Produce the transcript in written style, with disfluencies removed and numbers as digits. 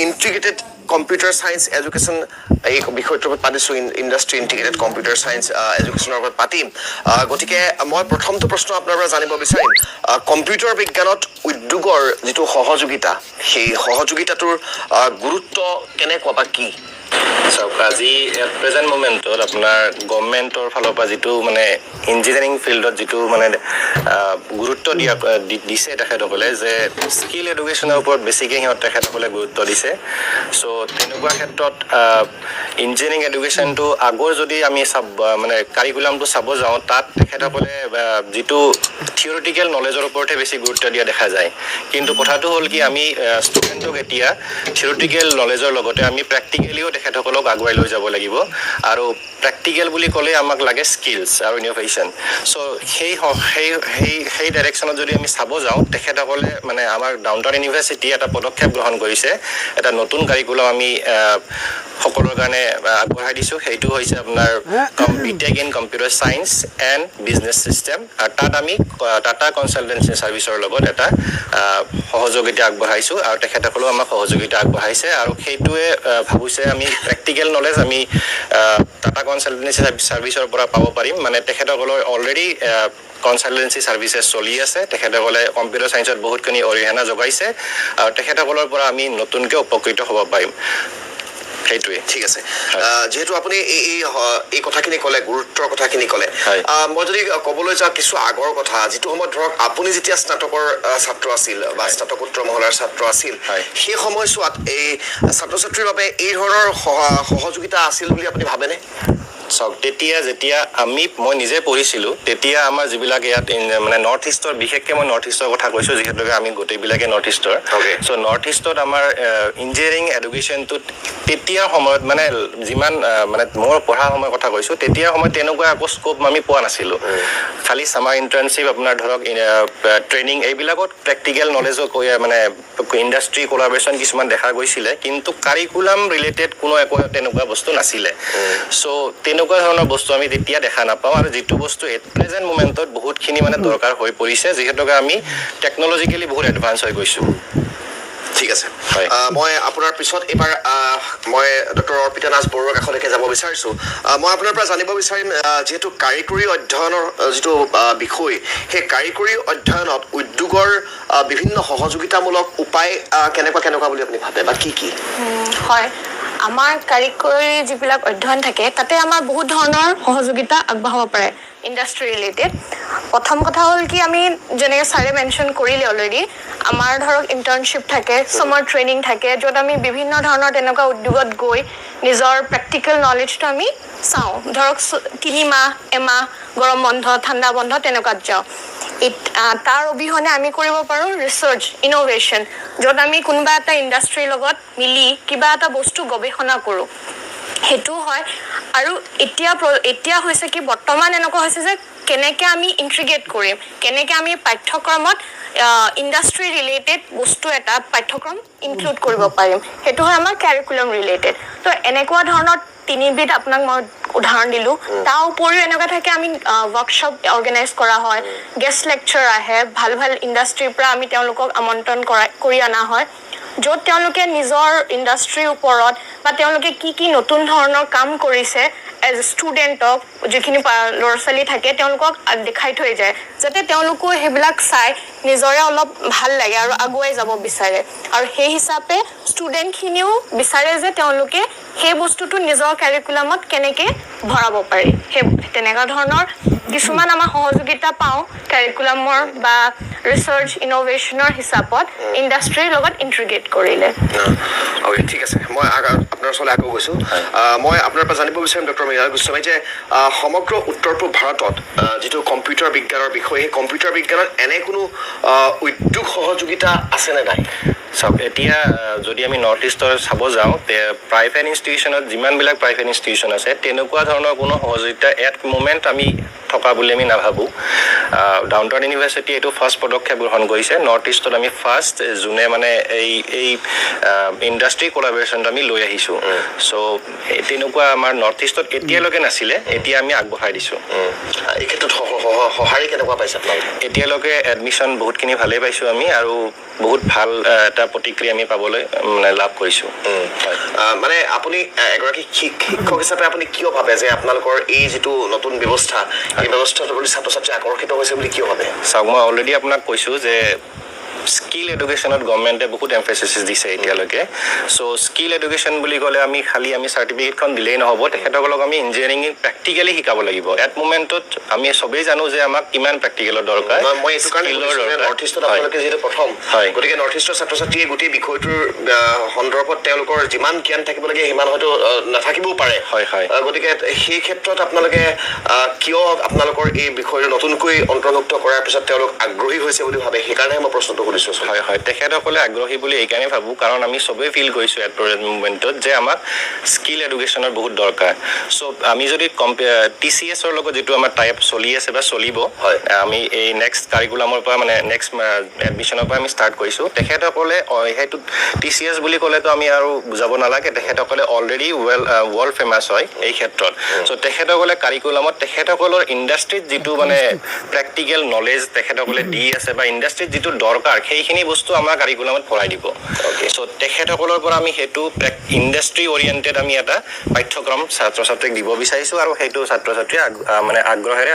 Integrated computer science education এই বিষয়টোৰ ওপৰত পাতিছোঁ ইণ্ডাষ্ট্ৰি ইণ্টিগ্ৰেটেড কম্পিউটাৰ চায়েন্স এডুকেশ্যনৰ ওপৰত পাতিম গতিকে মই প্ৰথমটো প্ৰশ্ন আপোনাৰ পৰা জানিব বিচাৰিম কম্পিউটাৰ বিজ্ঞানত উদ্যোগৰ যিটো সহযোগিতা সেই সহযোগিতাটোৰ গুৰুত্ব কেনেকুৱা বা কি চাওক আজি প্ৰেজেণ্ট মুমেণ্টত আপোনাৰ গভৰ্ণমেণ্টৰ ফালৰ পৰা যিটো মানে ইঞ্জিনিয়াৰিং ফিল্ডত যিটো মানে গুৰুত্ব দিছে তেখেতসকলে যে স্কিল এডুকেশ্যনৰ ওপৰত বেছিকৈ তেখেতসকলে গুৰুত্ব দিছে চ' তেনেকুৱা ক্ষেত্ৰত ইঞ্জিনিয়াৰিং এডুকেশ্যনটো আগৰ যদি আমি মানে কাৰিকুলামটো চাব যাওঁ তাত তেখেতসকলে যিটো থিয়ৰিটিকেল নলেজৰ ওপৰতহে বেছি গুৰুত্ব দিয়া দেখা যায় কিন্তু কথাটো হ'ল কি আমি ষ্টুডেণ্টক এতিয়া থিয়ৰিটিকেল নলেজৰ লগতে আমি প্ৰেক্টিকেলিও তেখেতসকলক আগুৱাই লৈ যাব লাগিব আৰু প্ৰেক্টিকেল বুলি ক'লে আমাক লাগে স্কিলছ আৰু ইনোভেশ্যন চ' সেই ডাইৰেকশ্যনত যদি আমি চাব যাওঁ তেখেতসকলে মানে আমাৰ ডাউনটাউন ইউনিভাৰ্চিটিয়ে এটা পদক্ষেপ গ্ৰহণ কৰিছে এটা নতুন কাৰিকুলাম আমি সকলৰ কাৰণে আগবঢ়াই দিছোঁ সেইটো হৈছে আপোনাৰ B Tech in computer science and business system আৰু তাত আমি টাটা কনচালটেঞ্চি ছাৰ্ভিচৰ লগত এটা সহযোগিতা আগবঢ়াইছোঁ আৰু তেখেতসকলেও আমাক সহযোগিতা আগবঢ়াইছে আৰু সেইটোৱে ভাবিছে আমি প্ৰেক্টিকেল নলেজ আমি টাটা কনচালটেঞ্চি ছাৰ্ভিচৰ পৰা পাব পাৰিম মানে তেখেতসকলৰ অলৰেডি কনচালটেঞ্চি ছাৰ্ভিচেছ চলি আছে তেখেতসকলে কম্পিউটাৰ চায়েন্সত বহুতখিনি অৰিহণা যোগাইছে আৰু তেখেতসকলৰ পৰা আমি নতুনকৈ উপকৃত হ'ব পাৰিম সেইটোৱে ঠিক আছে যেহেতু আপুনি এই কথাখিনি ক'লে গুৰুত্বৰ কথাখিনি ক'লে মই যদি ক'বলৈ যাওঁ কিছু আগৰ কথা যিটো সময়ত ধৰক আপুনি যেতিয়া স্নাতকৰ ছাত্ৰ আছিল বা স্নাতকোত্তৰ মহলাৰ ছাত্ৰ আছিল সেই সময়ছোৱাত এই ছাত্ৰ ছাত্ৰীৰ বাবে এই ধৰণৰ সহযোগিতা আছিল বুলি আপুনি ভাবেনে চাওক যেতিয়া মই নিজে পঢ়িছিলোঁ তেতিয়া আমাৰ যিবিলাক ইয়াত মানে নৰ্থ ইষ্টৰ বিশেষকৈ মই নৰ্থ ইষ্টৰ কথা কৈছোঁ যিহেতুকে আমি গোটেইবিলাকে নৰ্থ ইষ্টৰ চ' নৰ্থ ইষ্টত আমাৰ ইঞ্জিনিয়াৰিং এডুকেশ্যনটোত তেতিয়াৰ সময়ত মানে যিমান মানে মোৰ পঢ়াৰ সময়ৰ কথা কৈছোঁ তেতিয়াৰ সময়ত তেনেকুৱা একো স্ক'প আমি পোৱা নাছিলোঁ খালি ছামাৰ ইণ্টাৰ্ণশ্বিপ আপোনাৰ ধৰক ট্ৰেইনিং এইবিলাকত প্ৰেক্টিকেল নলেজো মানে ইণ্ডাষ্ট্ৰি কোলাবৰেশ্যন কিছুমান দেখা গৈছিলে কিন্তু কাৰিকুলাম ৰিলেটেড কোনো একো তেনেকুৱা বস্তু নাছিলে চ' তেনেকুৱা ধৰণৰ বস্তু আমি তেতিয়া দেখা নাপাওঁ আৰু যিটো বস্তু প্ৰেজেণ্ট মুমেণ্টত বহুতখিনি মানে দৰকাৰ হৈ পৰিছে যিহেতুকে আমি টেকন'লজিকেলি বহুত এডভান্স হৈ গৈছোঁ ঠিক আছে মই আপোনাৰ পিছত এইবাৰ মই ডক্টৰ অৰ্পিতা নাথ বৰুৱাৰ কাষলৈকে যাব বিচাৰিছোঁ মই আপোনাৰ পৰা জানিব বিচাৰিম যিহেতু কাৰিকৰী অধ্যয়নৰ যিটো বিষয় সেই কাৰিকৰী অধ্যয়নত উদ্যোগৰ বিভিন্ন সহযোগিতামূলক উপায় কেনেকুৱা বুলি আপুনি ভাবে বা কি হয় আমাৰ কাৰিকৰী যিবিলাক অধ্যয়ন থাকে তাতে আমাৰ বহুত ধৰণৰ সহযোগিতা আগবঢ়াব পাৰে ইণ্ডাষ্ট্ৰি ৰিলেটেড প্ৰথম কথা হ'ল কি আমি যেনেকৈ ছাৰে মেনশ্যন কৰিলে অলৰেডি আমাৰ ধৰক ইণ্টাৰ্ণশ্বিপ থাকে ছামাৰ ট্ৰেইনিং থাকে য'ত আমি বিভিন্ন ধৰণৰ তেনেকুৱা উদ্যোগত গৈ নিজৰ প্ৰেক্টিকেল নলেজটো আমি চাওঁ ধৰক 3 মাহ এমাহ গৰম বন্ধ ঠাণ্ডা বন্ধ তেনেকুৱাত যাওঁ তাৰ অবিহনে আমি কৰিব পাৰোঁ ৰিচাৰ্চ ইন'ভেশ্যন য'ত আমি কোনোবা এটা ইণ্ডাষ্ট্ৰীৰ লগত মিলি কিবা এটা বস্তু গৱেষণা কৰোঁ সেইটো হয় আৰু এতিয়া হৈছে কি বৰ্তমান এনেকুৱা হৈছে যে কেনেকৈ আমি ইণ্টিগ্ৰেট কৰিম কেনেকৈ আমি পাঠ্যক্ৰমত ইণ্ডাষ্ট্ৰি ৰিলেটেড বস্তু এটা পাঠ্যক্ৰম ইনক্লুড কৰিব পাৰিম সেইটো হয় আমাৰ কাৰিকুলাম ৰিলেটেড তো এনেকুৱা ধৰণৰ 3বিধ আপোনাক মই উদাহৰণ দিলোঁ তাৰ উপৰিও এনেকুৱা থাকে আমি ৱৰ্কশ্বপ অৰ্গেনাইজ কৰা হয় গেষ্ট লেকচাৰ আহে ভাল ইণ্ডাষ্ট্ৰীৰ পৰা আমি তেওঁলোকক আমন্ত্ৰণ কৰি অনা হয় য'ত তেওঁলোকে নিজৰ ইণ্ডাষ্ট্ৰীৰ ওপৰত বা তেওঁলোকে কি নতুন ধৰণৰ কাম কৰিছে এজ ষ্টুডেণ্টক যিখিনি ল'ৰা ছোৱালী থাকে তেওঁলোকক দেখাই থৈ যায় যাতে তেওঁলোকো সেইবিলাক চাই নিজৰে অলপ ভাল লাগে আৰু আগুৱাই যাব বিচাৰে আৰু সেই হিচাপে ষ্টুডেণ্টখিনিও বিচাৰে যে তেওঁলোকে সেই বস্তুটো নিজৰ কাৰিকুলামত কেনেকৈ ভৰাব পাৰি সেই তেনেকুৱা ধৰণৰ কিছুমান আমাৰ সহযোগিতা পাওঁ কাৰিকুলামৰ বা ৰিচাৰ্চ ইন'ভেশ্যনৰ হিচাপত ইণ্ডাষ্ট্ৰীৰ লগত ইণ্টিগ্ৰেট কৰিলে ঠিক আছে মই আপোনাৰ ওচৰলৈ আকৌ গৈছোঁ মই আপোনাৰ পৰা জানিব বিচাৰিম ডক্টৰ মৃণাল গোস্বামী যে সমগ্ৰ উত্তৰ পূব ভাৰতত যিটো কম্পিউটাৰ বিজ্ঞানৰ বিষয় সেই কম্পিউটাৰ বিজ্ঞানত এনে কোনো উদ্যোগ সহযোগিতা আছেনে নাই চাওক এতিয়া যদি আমি নৰ্থ ইষ্টৰ চাব যাওঁ প্ৰাইভেট ইনষ্টিটিউশ্যনত যিমানবিলাক প্ৰাইভেট ইনষ্টিটিউশ্যন আছে তেনেকুৱা ধৰণৰ কোনো সহযোগিতা এট মুমেণ্ট আমি থকা বুলি আমি নাভাবোঁ ডাউনটাউন ইউনিভাৰ্চিটি এইটো ফাৰ্ষ্ট পদক্ষেপ গ্ৰহণ কৰিছে নৰ্থ ইষ্টত আমি ফাৰ্ষ্ট যোনে মানে এই ইণ্ডাষ্ট্ৰি কোলাবৰেশ্যনটো আমি লৈ আহিছোঁ চ' তেনেকুৱা আমাৰ নৰ্থ ইষ্টত এতিয়ালৈকে নাছিলে এতিয়া আমি আগবঢ়াই দিছোঁ এই ক্ষেত্ৰত সঁহাৰি কেনেকুৱা পাইছে আপোনালোকে এতিয়ালৈকে এডমিশ্যন বহুতখিনি ভালেই পাইছোঁ আমি আৰু বহুত ভাল এটা প্ৰতিক্ৰিয়া আমি পাবলৈ মানে লাভ কৰিছোঁ। হয়। মানে আপুনি এগৰাকী শিক্ষক হিচাপে আপুনি কিয় ভাবে যে আপোনালোকৰ এই যিটো নতুন ব্যৱস্থা এই ব্যৱস্থাটোৰ প্ৰতি ছাত্ৰ ছাত্ৰী আকৰ্ষিত হৈছে বুলি কিয় ভাবে? চাওক, মই অলৰেডি আপোনাক কৈছোঁ যে স্কিল এডুকেশ্যনত গভৰ্ণমেণ্টে বহুত এমফেচিছ দিছে এতিয়ালৈকে। চ' স্কিল এডুকেশ্যন বুলি ক'লে আমি চাৰ্টিফিকেটখন দিলেই নহ'ব, তেখেতসকলক আমি ইঞ্জিনিয়াৰিং প্ৰেক্টিকেলি শিকাব লাগিব। এট মুমেণ্টত আমি চবেই জানো যে আমাক কিমান প্ৰেক্টিকেলৰ দৰকাৰ। মই এইটো কাৰণে নৰ্থ ইষ্টত আপোনালোকে যিহেতু প্ৰথম, গতিকে নৰ্থ ইষ্টৰ ছাত্ৰ ছাত্ৰীয়ে গোটেই বিষয়টোৰ সন্দৰ্ভত তেওঁলোকৰ যিমান জ্ঞান থাকিব লাগে সিমান হয়তো নাথাকিবও পাৰে। গতিকে সেই ক্ষেত্ৰত আপোনালোকে কিয় আপোনালোকৰ এই বিষয়টো নতুনকৈ অন্তৰ্ভুক্ত কৰাৰ পিছত তেওঁলোক আগ্ৰহী হৈছে বুলি ভাবে? সেইকাৰণে মই প্ৰশ্নটো সুধিছোঁ। হয়, তেখেতসকলে আগ্ৰহী বুলি এইকাৰণে ভাবোঁ কাৰণ আমি চবেই ফিল কৰিছোঁ এট প্ৰেজেণ্ট মুভমেণ্টত যে আমাক স্কিল এডুকেশ্যনৰ বহুত দৰকাৰ। চ' আমি যদি TCSৰ লগত যিটো আমাৰ টাইপ চলি আছে বা চলিব, আমি এই নেক্সট কাৰিকুলামৰ পৰা মানে নেক্সট এডমিশ্যনৰ পৰা আমি ষ্টাৰ্ট কৰিছোঁ। তেখেতসকলে সেইটো TCS বুলি ক'লেতো আমি আৰু বুজাব নালাগে, তেখেতসকলে অলৰেডি ৱৰ্ল্ড ফেমাছ হয় এই ক্ষেত্ৰত। চ' তেখেতসকলে কাৰিকুলামত তেখেতসকলৰ ইণ্ডাষ্ট্ৰিত যিটো মানে প্ৰেক্টিকেল নলেজ তেখেতসকলে দি আছে বা ইণ্ডাষ্ট্ৰিত যিটো দৰকাৰ সেইখিনি বস্তু আমাৰ কাৰিকুলামত ভৰাই দিব। চ' তেখেতসকলৰ পৰা আমি সেইটো ইণ্ডাষ্ট্ৰি অৰিয়েণ্টেড আমি এটা পাঠ্যক্ৰম ছাত্ৰ ছাত্ৰীক দিব বিচাৰিছোঁ আৰু সেইটো ছাত্ৰ ছাত্ৰীয়ে মানে আগ্ৰহেৰে